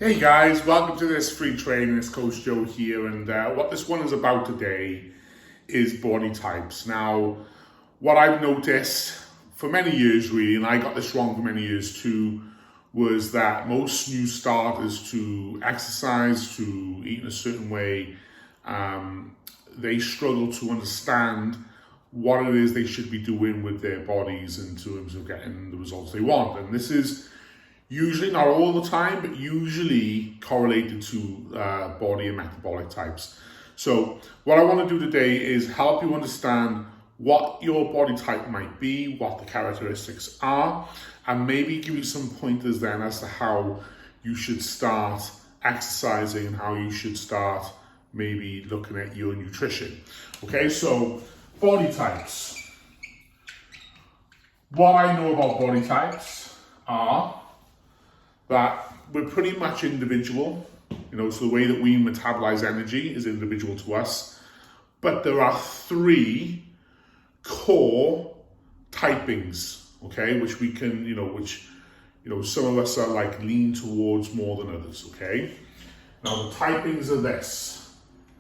Hey guys, welcome to this free training. It's Coach Joe here, and what this one is about today is body types. Now, what I've noticed for many years really, and I got this wrong for many years too, was that most new starters to exercise, to eat in a certain way, they struggle to understand what it is they should be doing with their bodies in terms of getting the results they want. And this is usually, not all the time, but usually correlated to body and metabolic types. So what I want to do today is help you understand what your body type might be, what the characteristics are, and maybe give you some pointers then as to how you should start exercising and how you should start maybe looking at your nutrition. Okay, so body types. What I know about body types are that we're pretty much individual, so the way that we metabolize energy is individual to us. But there are three core typings, okay, which we can, some of us are like lean towards more than others, okay? Now the typings are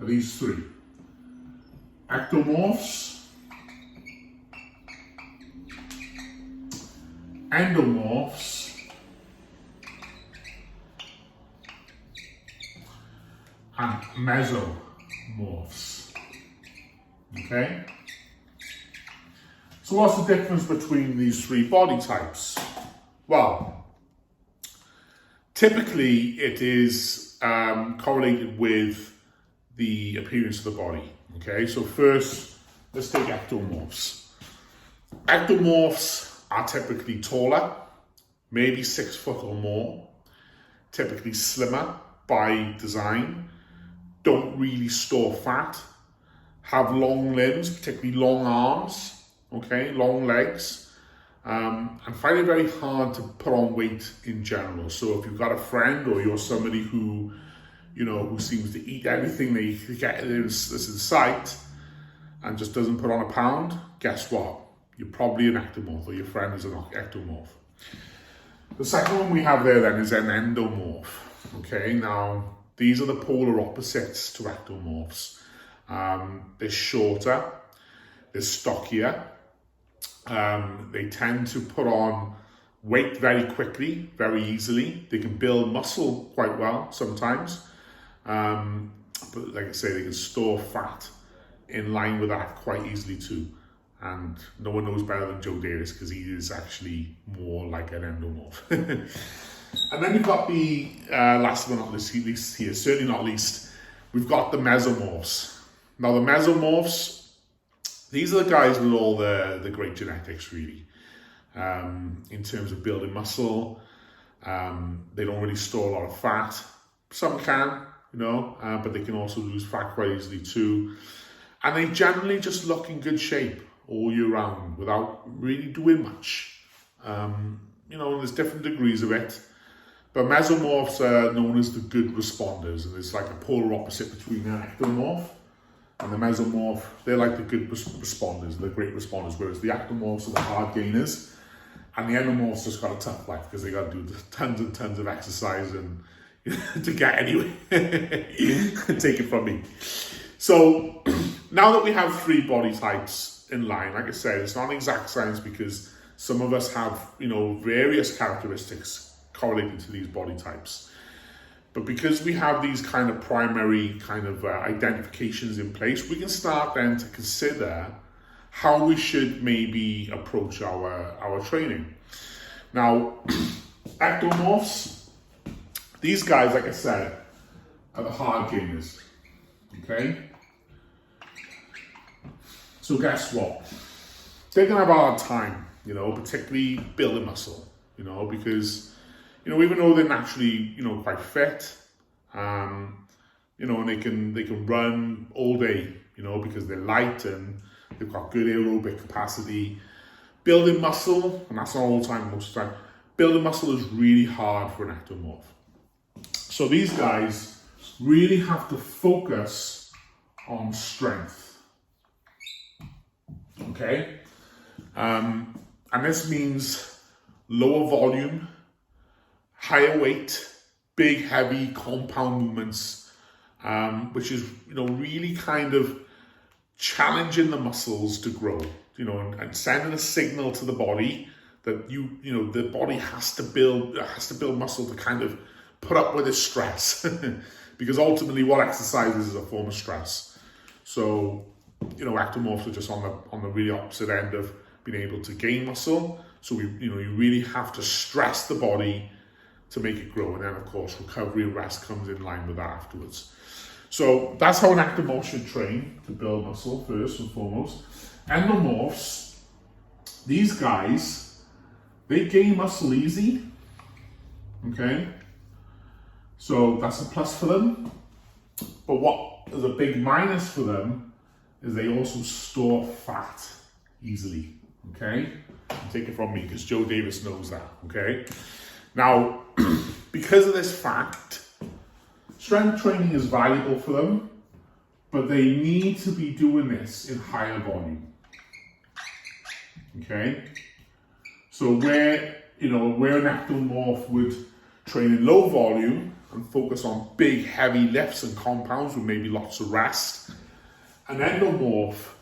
these three: ectomorphs, endomorphs, and mesomorphs. Okay? So what's the difference between these three body types? Well, typically it is correlated with the appearance of the body. Okay, so first, let's take ectomorphs. Ectomorphs are typically taller, maybe 6 foot or more, typically slimmer by design, don't really store fat, have long limbs, particularly long arms, okay, long legs, and find it very hard to put on weight in general. So if you've got a friend or you're somebody who seems to eat everything they get that's in sight and just doesn't put on a pound, guess what? You're probably an ectomorph, or your friend is an ectomorph. The second one we have there then is an endomorph. Okay, now these are the polar opposites to ectomorphs. They're shorter, they're stockier, they tend to put on weight very quickly, very easily. They can build muscle quite well sometimes, but like I say, they can store fat in line with that quite easily too. And no one knows better than Joe Davis because he is actually more like an endomorph. And then you've got the last but not least here, certainly not least, we've got the mesomorphs. Now the mesomorphs, these are the guys with all the great genetics really. In terms of building muscle, they don't really store a lot of fat. Some can, but they can also lose fat quite easily too. And they generally just look in good shape all year round without really doing much. There's different degrees of it. But mesomorphs are known as the good responders, and it's like a polar opposite between an ectomorph and the mesomorph. They're like the good responders, the great responders, whereas the ectomorphs are the hard gainers, and the endomorphs just got a tough life because they got to do tons and tons of exercise and to get anywhere. Take it from me. So now that we have three body types in line, like I said, it's not an exact science because some of us have, various characteristics correlated to these body types. But because we have these kind of primary identifications in place, we can start then to consider how we should maybe approach our training. Now, ectomorphs, these guys, like I said, are the hard gainers, okay? So guess what? They're gonna have a hard time, particularly building muscle, because even though they're naturally, quite fit, and they can run all day, because they're light and they've got good aerobic capacity. Building muscle, and that's not all the time, most of the time, building muscle is really hard for an ectomorph. So these guys really have to focus on strength, okay? And this means lower volume, higher weight, big, heavy compound movements, which is, really kind of challenging the muscles to grow, and sending a signal to the body that the body has to build muscle to kind of put up with this stress, because ultimately what exercise is a form of stress. So, ectomorphs are just on the really opposite end of being able to gain muscle. So you really have to stress the body to make it grow, and then of course recovery and rest comes in line with that afterwards. So that's how an ectomorph should train, to build muscle first and foremost. Endomorphs, these guys, they gain muscle easy. Okay, so that's a plus for them. But what is a big minus for them is they also store fat easily. Okay, take it from me because Joe Davis knows that. Okay, now because of this fact, strength training is valuable for them, but they need to be doing this in higher volume. Okay, so where an ectomorph would train in low volume and focus on big heavy lifts and compounds with maybe lots of rest, an endomorph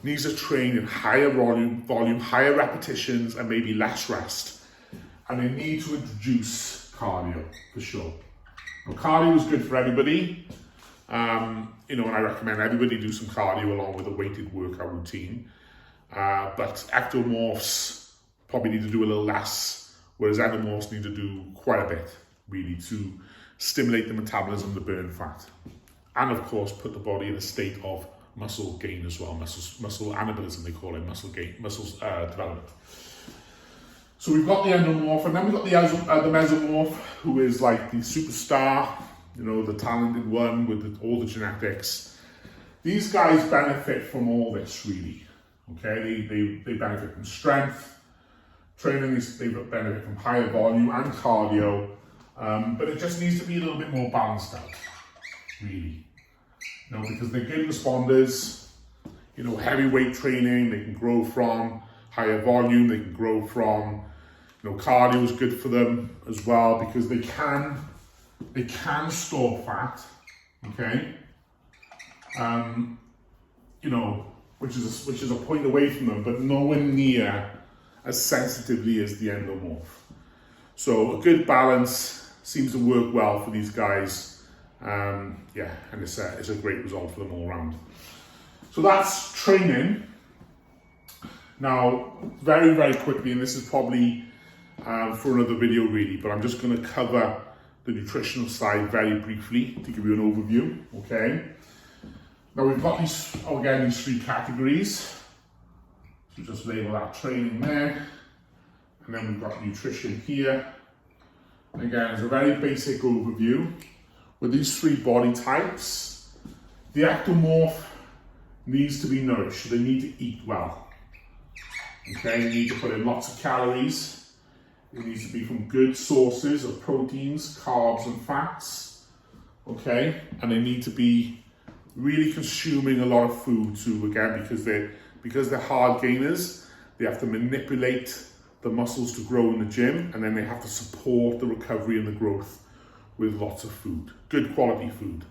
needs to train in higher volume, higher repetitions, and maybe less rest. And they need to introduce cardio for sure. Now, cardio is good for everybody, and I recommend everybody do some cardio along with a weighted workout routine. But ectomorphs probably need to do a little less, whereas endomorphs need to do quite a bit, really, to stimulate the metabolism to burn fat. And of course, put the body in a state of muscle gain as well, muscle anabolism they call it, muscle development. So we've got the endomorph, and then we've got the mesomorph, who is like the superstar, the talented one with all the genetics. These guys benefit from all this, really. Okay, they benefit from strength training, they benefit from higher volume and cardio, but it just needs to be a little bit more balanced out, really. Because they're good responders, heavyweight training, they can grow from higher volume, they can grow from, cardio is good for them as well, because they can store fat, okay? Which is a point away from them, but nowhere near as sensitively as the endomorph. So a good balance seems to work well for these guys. And it's a great result for them all around. So that's training. Now, very, very quickly, and this is probably for another video really, but I'm just going to cover the nutritional side very briefly to give you an overview, okay? Now we've got these three categories. So just label that training there. And then we've got nutrition here. Again, it's a very basic overview. With these three body types, the ectomorph needs to be nourished. They need to eat well. Okay, you need to put in lots of calories. It needs to be from good sources of proteins, carbs, and fats. Okay, and they need to be really consuming a lot of food too. Again, because they're hard gainers, they have to manipulate the muscles to grow in the gym, and then they have to support the recovery and the growth with lots of food, good quality food.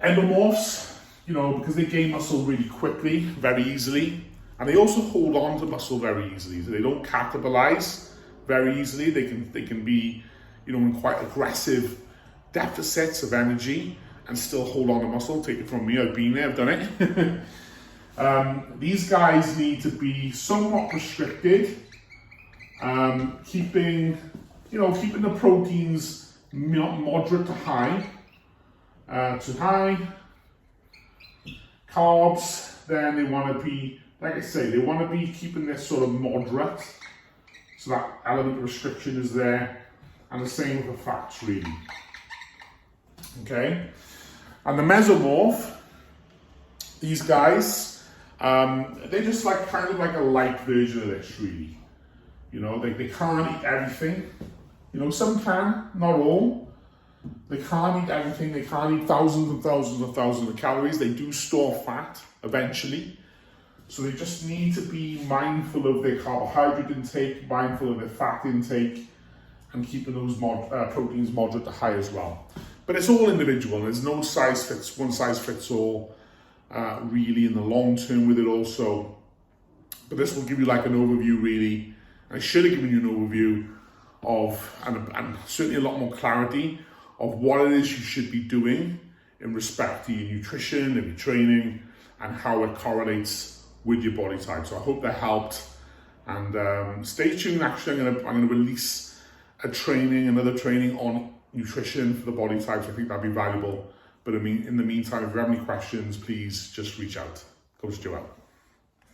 Endomorphs, because they gain muscle really quickly, very easily, and they also hold on to muscle very easily. So they don't catabolize very easily. They can be, in quite aggressive deficits of energy and still hold on to muscle. Take it from me, I've been there, I've done it. These guys need to be somewhat restricted, keeping the proteins moderate to high. Carbs, then they want to be, like I say, they want to be keeping this sort of moderate, so that element of restriction is there, and the same with the fats, really. Okay, and the mesomorph, these guys, they're just kind of like a light version of this, really. They can't eat everything. Some can, not all. They can't eat everything. They can't eat thousands and thousands and thousands of calories. They do store fat eventually. So they just need to be mindful of their carbohydrate intake, mindful of their fat intake, and keeping those proteins moderate to high as well. But it's all individual. There's no one size fits all really in the long term with it also. But this will give you like an overview really. I should have given you an overview of, and certainly a lot more clarity of what it is you should be doing in respect to your nutrition and your training and how it correlates with your body type. So I hope that helped. And stay tuned. Actually, I'm going to release another training on nutrition for the body types. I think that'd be valuable. But I mean, in the meantime, if you have any questions, please just reach out. Coach Joe out.